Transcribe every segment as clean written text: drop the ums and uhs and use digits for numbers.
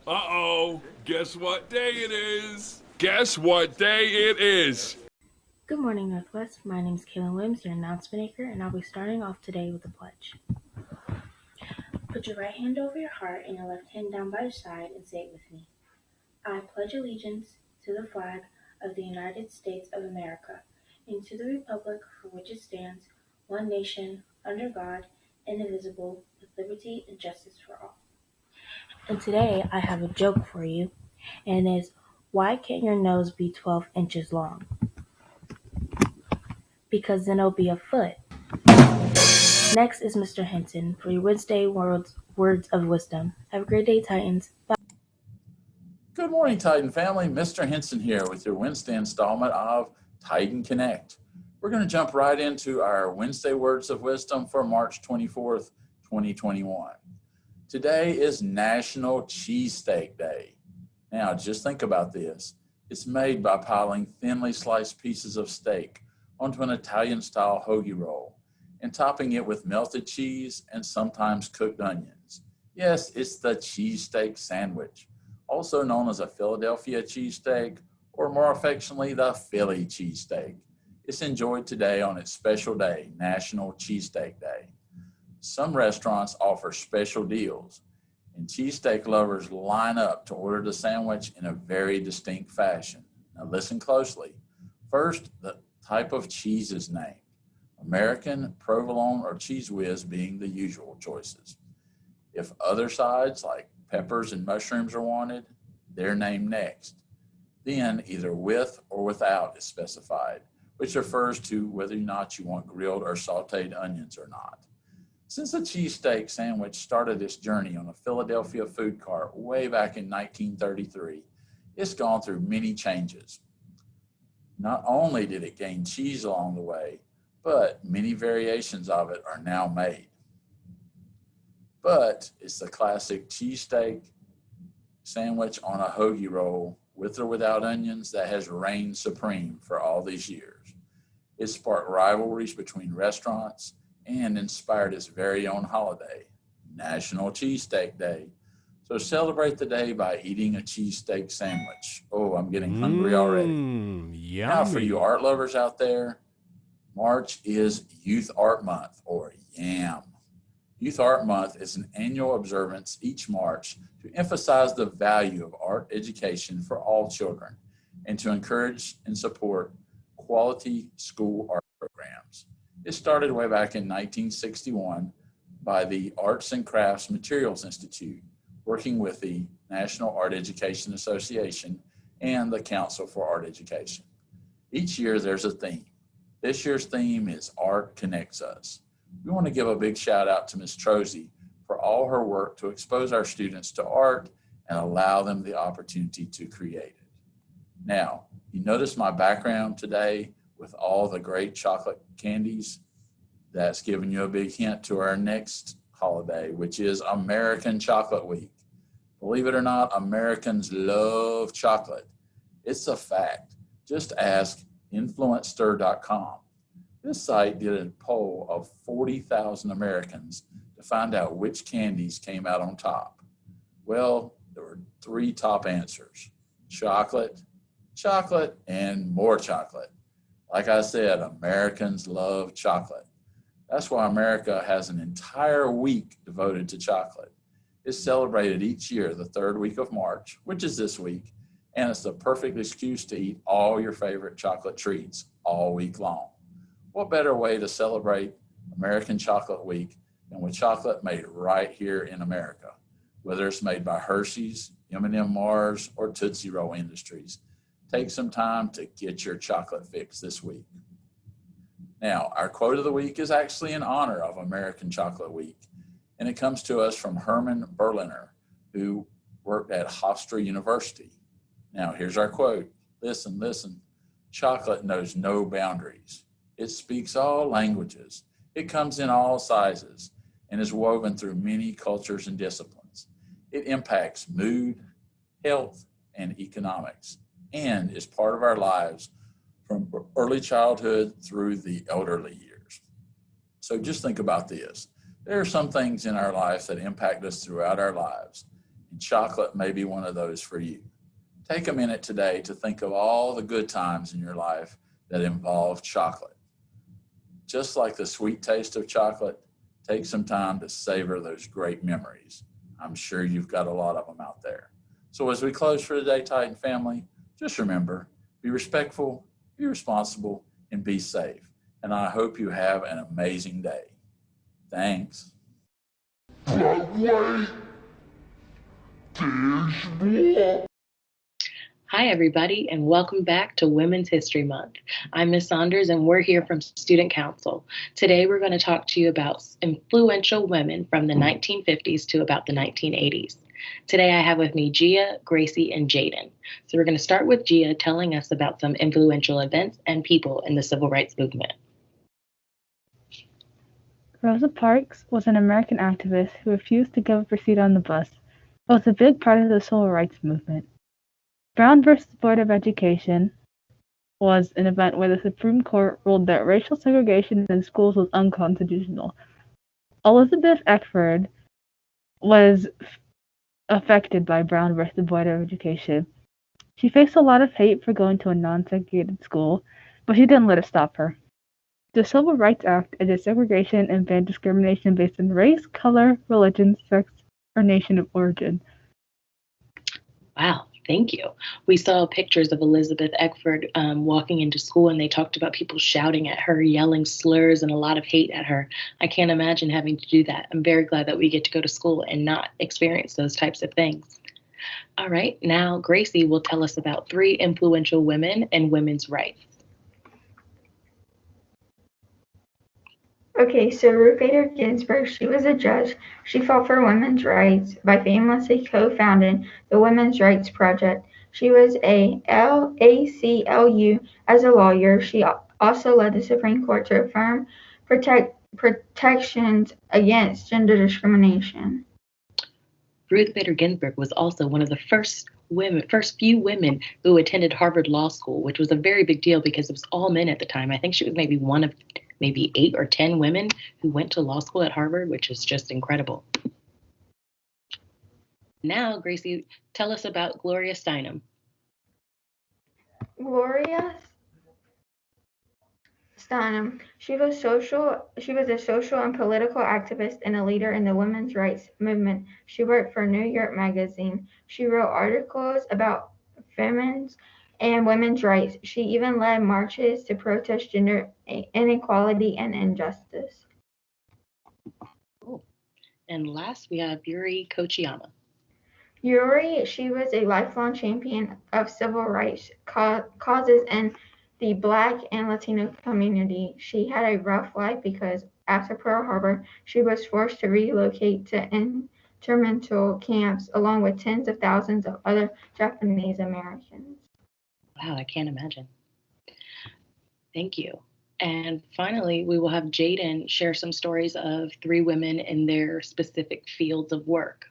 Uh-oh, guess what day it is? Guess what day it is? Good morning, Northwest. My name is Kaylin Williams, your announcement maker, and I'll be starting off today with a pledge. Put your right hand over your heart and your left hand down by your side and say it with me. I pledge allegiance to the flag of the United States of America and to the republic for which it stands, one nation, under God, indivisible, with liberty and justice for all. And today I have a joke for you, and it is, why can't your nose be 12 inches long? Because then it'll be a foot. Next is Mr. Hinton for your Wednesday words of wisdom. Have a great day, Titans. Bye. Good morning, Titan family. Mr. Henson here with your Wednesday installment of Titan Connect. We're going to jump right into our Wednesday Words of Wisdom for March 24th, 2021. Today is National Cheesesteak Day. Now, just think about this. It's made by piling thinly sliced pieces of steak onto an Italian-style hoagie roll and topping it with melted cheese and sometimes cooked onions. Yes, it's the cheesesteak sandwich, also known as a Philadelphia cheesesteak, or more affectionately, the Philly cheesesteak. It's enjoyed today on its special day, National Cheesesteak Day. Some restaurants offer special deals, and cheesesteak lovers line up to order the sandwich in a very distinct fashion. Now listen closely. First, the type of cheese is named. American, provolone, or cheese whiz being the usual choices. If other sides like peppers and mushrooms are wanted, they're named next. Then either with or without is specified, which refers to whether or not you want grilled or sauteed onions or not. Since the cheesesteak sandwich started its journey on a Philadelphia food cart way back in 1933, it's gone through many changes. Not only did it gain cheese along the way, but many variations of it are now made. But it's the classic cheesesteak sandwich on a hoagie roll, with or without onions, that has reigned supreme for all these years. It sparked rivalries between restaurants and inspired its very own holiday, National Cheesesteak Day. So celebrate the day by eating a cheesesteak sandwich. Oh, I'm getting hungry already. Now, for you Yummy. art lovers out there, March is Youth Art Month, or YAM. Youth Art Month is an annual observance each March to emphasize the value of art education for all children and to encourage and support quality school art programs. It started way back in 1961 by the Arts and Crafts Materials Institute, working with the National Art Education Association and the Council for Art Education. Each year there's a theme. This year's theme is Art Connects Us. We want to give a big shout out to Ms. Trozy for all her work to expose our students to art and allow them the opportunity to create it. Now, you notice my background today with all the great chocolate candies. That's giving you a big hint to our next holiday, which is American Chocolate Week. Believe it or not, Americans love chocolate. It's a fact. Just ask influencer.com. This site did a poll of 40,000 Americans to find out which candies came out on top. Well, there were three top answers: chocolate, chocolate, and more chocolate. Like I said, Americans love chocolate. That's why America has an entire week devoted to chocolate. It's celebrated each year the third week of March, which is this week, and it's the perfect excuse to eat all your favorite chocolate treats all week long. What better way to celebrate American Chocolate Week than with chocolate made right here in America, whether it's made by Hershey's, M&M Mars, or Tootsie Roll Industries. Take some time to get your chocolate fix this week. Now, our quote of the week is actually in honor of American Chocolate Week, and it comes to us from Herman Berliner, who worked at Hofstra University. Now, here's our quote. Listen, listen. Chocolate knows no boundaries. It speaks all languages. It comes in all sizes and is woven through many cultures and disciplines. It impacts mood, health, and economics, and is part of our lives from early childhood through the elderly years. So just think about this. There are some things in our lives that impact us throughout our lives. and chocolate may be one of those for you. Take a minute today to think of all the good times in your life that involve chocolate. Just like the sweet taste of chocolate, take some time to savor those great memories. I'm sure you've got a lot of them out there. So as we close for today, Titan family, just remember, be respectful, be responsible, and be safe. And I hope you have an amazing day. Thanks. But wait, there's more. Hi, everybody, and welcome back to Women's History Month. I'm Ms. Saunders, and we're here from Student Council. Today, we're going to talk to you about influential women from the 1950s to about the 1980s. Today, I have with me Gia, Gracie, and Jaden. So we're going to start with Gia telling us about some influential events and people in the Civil Rights Movement. Rosa Parks was an American activist who refused to give up her seat on the bus, but was a big part of the Civil Rights Movement. Brown versus Board of Education was an event where the Supreme Court ruled that racial segregation in schools was unconstitutional. Elizabeth Eckford was affected by Brown versus Board of Education. She faced a lot of hate for going to a non-segregated school, but she didn't let it stop her. The Civil Rights Act ended segregation and banned discrimination based on race, color, religion, sex, or nation of origin. Wow, thank you. We saw pictures of Elizabeth Eckford walking into school, and they talked about people shouting at her, yelling slurs, and a lot of hate at her. I can't imagine having to do that. I'm very glad that we get to go to school and not experience those types of things. All right, now Gracie will tell us about 3 influential women and women's rights. Okay, so Ruth Bader Ginsburg, she was a judge. She fought for women's rights by famously co-founding the Women's Rights Project. She was a ACLU as a lawyer. She also led the Supreme Court to affirm protections against gender discrimination. Ruth Bader Ginsburg was also one of the first few women who attended Harvard Law School, which was a very big deal because it was all men at the time. I think she was maybe one of 8 or 10 women who went to law school at Harvard, which is just incredible. Now, Gracie, tell us about Gloria Steinem. Gloria Steinem, she was a social and political activist and a leader in the women's rights movement. She worked for New York Magazine. She wrote articles about femmes and women's rights. She even led marches to protest gender inequality and injustice. Cool. And last, we have Yuri Kochiana. Yuri, she was a lifelong champion of civil rights causes in the Black and Latino community. She had a rough life because after Pearl Harbor, she was forced to relocate to internment camps along with tens of thousands of other Japanese Americans. Wow, I can't imagine. Thank you. And finally, we will have Jaden share some stories of 3 women in their specific fields of work.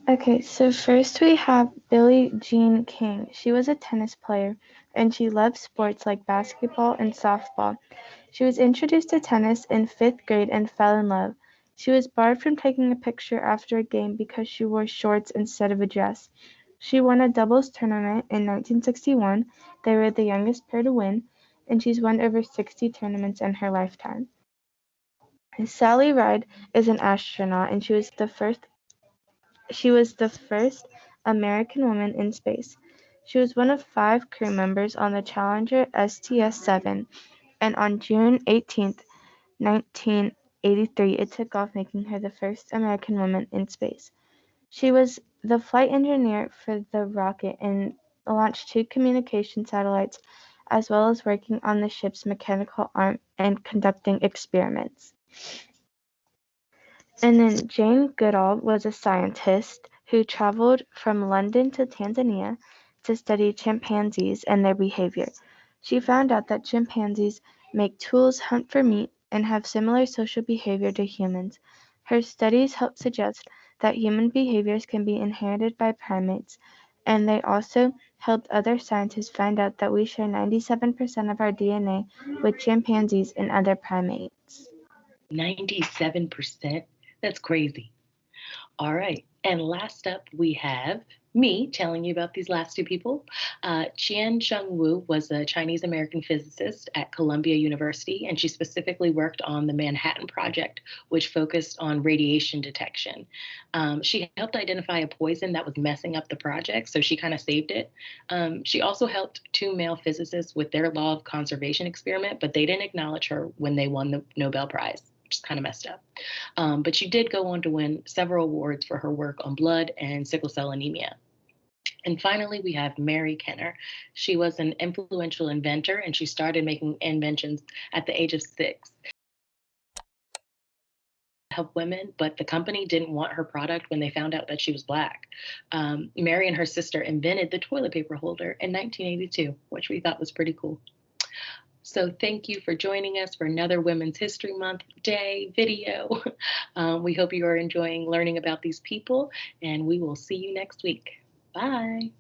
Okay, so first we have Billie Jean King. She was a tennis player, and she loved sports like basketball and softball. She was introduced to tennis in 5th grade and fell in love. She was barred from taking a picture after a game because she wore shorts instead of a dress. She won a doubles tournament in 1961. They were the youngest pair to win, and she's won over 60 tournaments in her lifetime. Sally Ride is an astronaut, and she was the first American woman in space. She was one of 5 crew members on the Challenger STS-7, and on June 18, 1983, it took off, making her the first American woman in space. She was the flight engineer for the rocket and launched 2 communication satellites, as well as working on the ship's mechanical arm and conducting experiments. And then Jane Goodall was a scientist who traveled from London to Tanzania to study chimpanzees and their behavior. She found out that chimpanzees make tools, hunt for meat, and have similar social behavior to humans. Her studies help suggest that human behaviors can be inherited by primates, and they also helped other scientists find out that we share 97% of our DNA with chimpanzees and other primates. 97%? That's crazy. All right. And last up, we have me telling you about these last two people. Qian Wu was a Chinese American physicist at Columbia University, and she specifically worked on the Manhattan Project, which focused on radiation detection. She helped identify a poison that was messing up the project, so she kind of saved it. She also helped two male physicists with their law of conservation experiment, but they didn't acknowledge her when they won the Nobel Prize, which is kind of messed up. But she did go on to win several awards for her work on blood and sickle cell anemia. And finally, we have Mary Kenner. She was an influential inventor, and she started making inventions at the age of 6 to help women, but the company didn't want her product when they found out that she was Black. Mary and her sister invented the toilet paper holder in 1982, which we thought was pretty cool. So thank you for joining us for another Women's History Month Day video. We hope you are enjoying learning about these people, and we will see you next week. Bye.